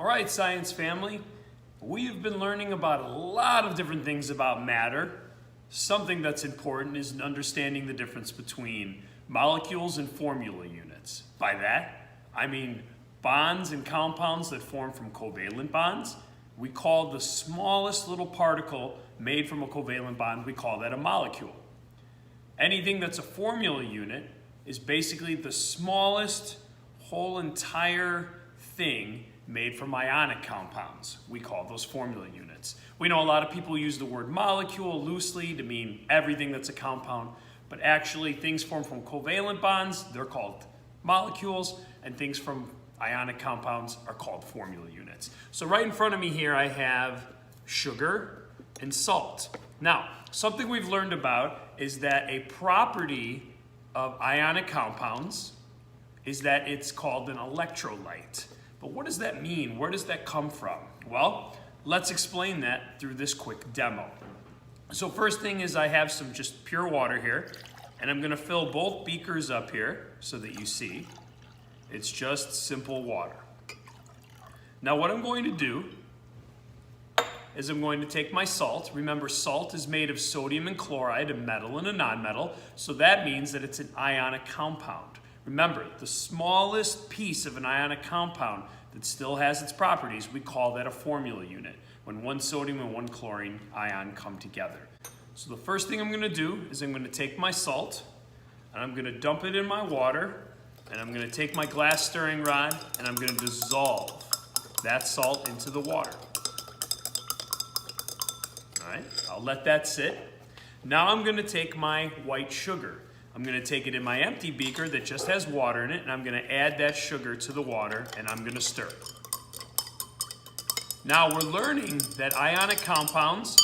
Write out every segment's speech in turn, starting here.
All right, science family, we've been learning about a lot of different things about matter. Something that's important is understanding the difference between molecules and formula units. By that, I mean bonds and compounds that form from covalent bonds. We call the smallest little particle made from a covalent bond, we call that a molecule. Anything that's a formula unit is basically the smallest whole entire thing made from ionic compounds. We call those formula units. We know a lot of people use the word molecule loosely to mean everything that's a compound, but actually things formed from covalent bonds, they're called molecules, and things from ionic compounds are called formula units. So right in front of me here I have sugar and salt. Now, something we've learned about is that a property of ionic compounds is that it's called an electrolyte. But what does that mean? Where does that come from? Well, let's explain that through this quick demo. So first thing is I have some just pure water here, and I'm gonna fill both beakers up here so that you see. It's just simple water. Now what I'm going to do is I'm going to take my salt. Remember, salt is made of sodium and chloride, a metal and a nonmetal, so that means that it's an ionic compound. Remember, the smallest piece of an ionic compound that still has its properties, we call that a formula unit, when one sodium and one chlorine ion come together. So the first thing I'm going to do is I'm going to take my salt, and I'm going to dump it in my water, and I'm going to take my glass stirring rod, and I'm going to dissolve that salt into the water. All right, I'll let that sit. Now I'm going to take my white sugar. I'm going to take it in my empty beaker that just has water in it, and I'm going to add that sugar to the water, and I'm going to stir. Now we're learning that ionic compounds,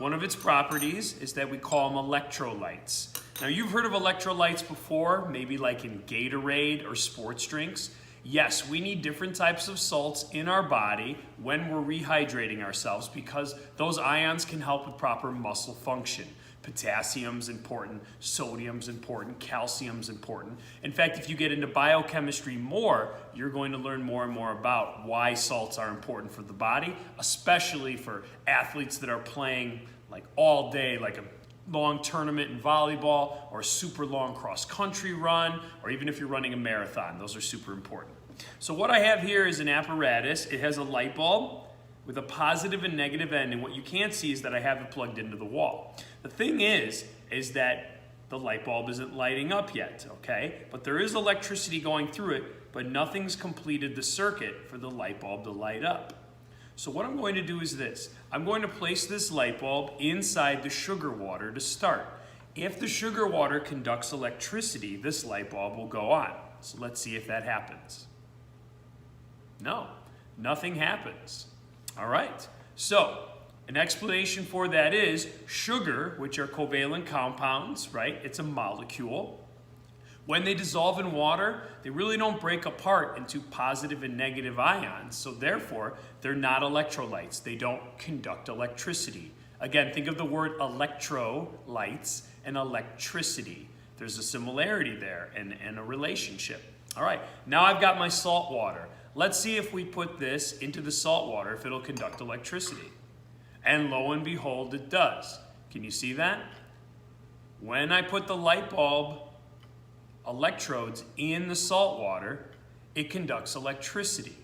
one of its properties is that we call them electrolytes. Now you've heard of electrolytes before, maybe like in Gatorade or sports drinks. Yes, we need different types of salts in our body when we're rehydrating ourselves because those ions can help with proper muscle function. Potassium's important, sodium's important, calcium's important. In fact, if you get into biochemistry more, you're going to learn more and more about why salts are important for the body, especially for athletes that are playing like all day, like a long tournament in volleyball or a super long cross-country run, or even if you're running a marathon. Those are super important. So what I have here is an apparatus. It has a light bulb with a positive and negative end, and what you can't see is that I have it plugged into the wall. The thing is that the light bulb isn't lighting up yet, okay? But there is electricity going through it, but nothing's completed the circuit for the light bulb to light up. So what I'm going to do is this. I'm going to place this light bulb inside the sugar water to start. If the sugar water conducts electricity, this light bulb will go on. So let's see if that happens. No, nothing happens. All right, so an explanation for that is sugar, which are covalent compounds, right? It's a molecule. When they dissolve in water, they really don't break apart into positive and negative ions, so therefore, they're not electrolytes. They don't conduct electricity. Again, think of the word electrolytes and electricity. There's a similarity there and a relationship. All right, now I've got my salt water. Let's see if we put this into the salt water, if it'll conduct electricity. And lo and behold, it does. Can you see that? When I put the light bulb electrodes in the salt water, it conducts electricity.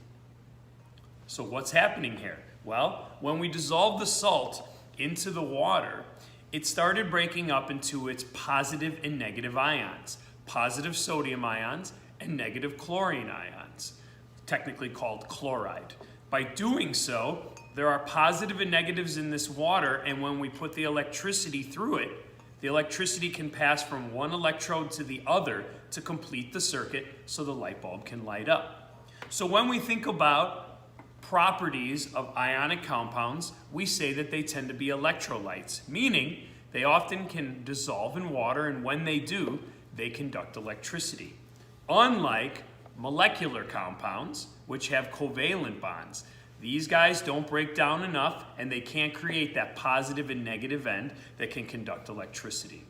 So what's happening here? Well, when we dissolve the salt into the water, it started breaking up into its positive and negative ions. Positive sodium ions and negative chlorine ions, technically called chloride. By doing so, there are positive and negatives in this water, and when we put the electricity through it, the electricity can pass from one electrode to the other to complete the circuit so the light bulb can light up. So when we think about properties of ionic compounds, we say that they tend to be electrolytes, meaning they often can dissolve in water, and when they do, they conduct electricity. Unlike molecular compounds, which have covalent bonds. These guys don't break down enough, and they can't create that positive and negative end that can conduct electricity.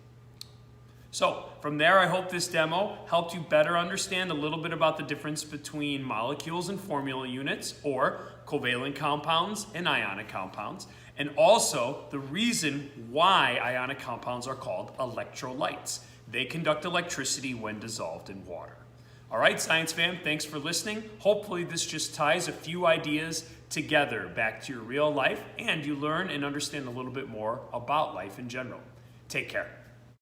So from there, I hope this demo helped you better understand a little bit about the difference between molecules and formula units, or covalent compounds and ionic compounds, and also the reason why ionic compounds are called electrolytes. They conduct electricity when dissolved in water. All right, Science fam, thanks for listening. Hopefully this just ties a few ideas together back to your real life, and you learn and understand a little bit more about life in general. Take care.